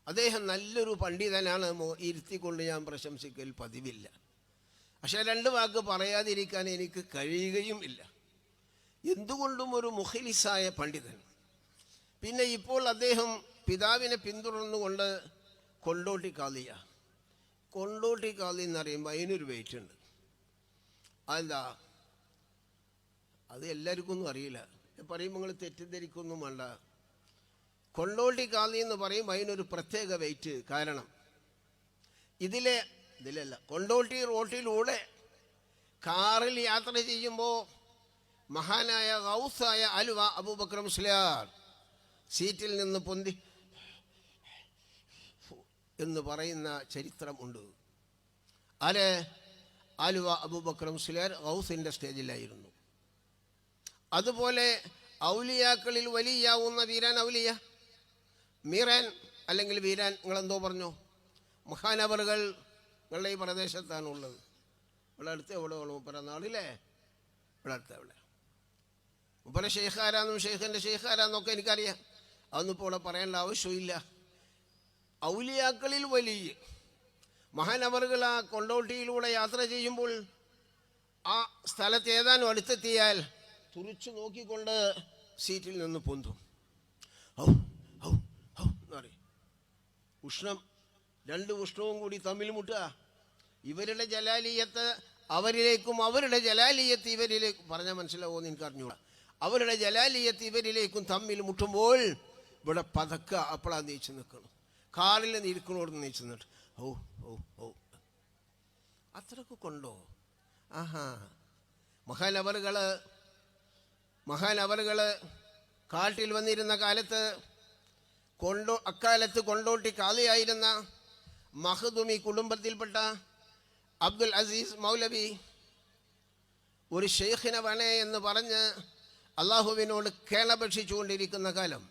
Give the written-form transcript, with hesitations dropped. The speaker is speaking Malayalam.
അദ്ദേഹം നല്ലൊരു പണ്ഡിതനാണ്, ഇരുത്തിക്കൊണ്ട് ഞാൻ പ്രശംസിക്കൽ പതിവില്ല. പക്ഷെ 2 വാക്ക് പറയാതിരിക്കാൻ എനിക്ക് കഴിയുകയും ഇല്ല. എന്തുകൊണ്ടും ഒരു മുഖ്ലിസായ പണ്ഡിതൻ. പിന്നെ ഇപ്പോൾ അദ്ദേഹം പിതാവിനെ പിന്തുടർന്നുകൊണ്ട് കൊണ്ടോട്ടി കാളിയ. കൊണ്ടോട്ടി കാളി എന്ന് പറയുമ്പോൾ അതിനൊരു വെയിറ്റ് ഉണ്ട്. അതെന്താ? അത് എല്ലാവർക്കും ഒന്നും അറിയില്ല. പറയുമ്പോൾ നിങ്ങൾ തെറ്റിദ്ധരിക്കൊന്നും വേണ്ട. കൊണ്ടോട്ടി കാളി എന്ന് പറയുമ്പോൾ അതിനൊരു പ്രത്യേക വെയിറ്റ്. കാരണം ഇതിലല്ല, കൊണ്ടോട്ടി റോട്ടിലൂടെ കാറിൽ യാത്ര ചെയ്യുമ്പോൾ മഹാനായ ഗൗസായ ആലുവ അബൂബക്കർ മുസ്ലിയാർ സീറ്റിൽ നിന്ന് പൊന്തി എന്ന് പറയുന്ന ചരിത്രമുണ്ട്. ആലുവ അബൂബക്കർ മുസ്ലിയാർ ഗൗസിൻ്റെ സ്റ്റേജിലായിരുന്നു. അതുപോലെ ഔലിയാക്കളിൽ വലിയാവുന്ന വീരാൻ ഔലിയ, മീറാൻ അല്ലെങ്കിൽ വീരാൻ, നിങ്ങളെന്തോ പറഞ്ഞു, മഹാനവറുകൾ നിങ്ങളുടെ ഈ പ്രദേശത്താണുള്ളത്. ഇവിടെ അടുത്ത് എവിടെ വേണം മുപ്പര നാളില്ലേ? ഇവിടെ അടുത്ത് എവിടെ മുപ്പര ഷെയ്ഖാരാന്നും ഷെയ്ഖിൻ്റെ ഷെയ്ഖാരാന്നൊക്കെ എനിക്കറിയാം. അതൊന്നും ഇപ്പോൾ ഇവിടെ പറയേണ്ട ആവശ്യമില്ല. ഔലിയാക്കളിൽ വലിയ മഹാനവറുകൾ ആ കൊണ്ടോട്ടിയിലൂടെ യാത്ര ചെയ്യുമ്പോൾ ആ സ്ഥലത്ത് ഏതാനും അടുത്തെത്തിയാൽ തുറിച്ചു നോക്കിക്കൊണ്ട് സീറ്റിൽ നിന്ന് പൊന്തും. ഔ ഔ ഔ എന്ന് പറയും. ഉഷ്ണം, 2 ഉഷ്ണവും കൂടി തമ്മിൽ മുട്ടുക. ഇവരുടെ ജലാലിയത്ത് അവരിലേക്കും അവരുടെ ജലാലിയത്ത് ഇവരിലേക്കും, പറഞ്ഞാൽ മനസ്സിലാവുമെന്ന് എനിക്ക് അറിഞ്ഞൂടാ. അവരുടെ ജലാലിയത്ത് ഇവരിലേക്കും തമ്മിൽ മുട്ടുമ്പോൾ ഇവിടെ പതക്ക അപ്പോഴാ നീച്ചു നിൽക്കണം. കാറിൽ ഇരിക്കണോട് നീച്ചു നിന്നിട്ട് ഓ ഓ ഓ അത്രക്ക് കൊണ്ടോ? ആഹാ. മഹാനവറുകൾ കാട്ടിൽ വന്നിരുന്ന കാലത്ത് അക്കാലത്ത് കൊണ്ടോട്ടി കാളിയായിരുന്ന മഖ്ദൂമി കുടുംബത്തിൽപ്പെട്ട അബ്ദുൽ അസീസ് മൗലവി ഒരു ഷെയ്ഖിനെ വേണേ എന്ന് പറഞ്ഞ് അള്ളാഹുവിനോട് കേളപേക്ഷിച്ചുകൊണ്ടിരിക്കുന്ന കാലം.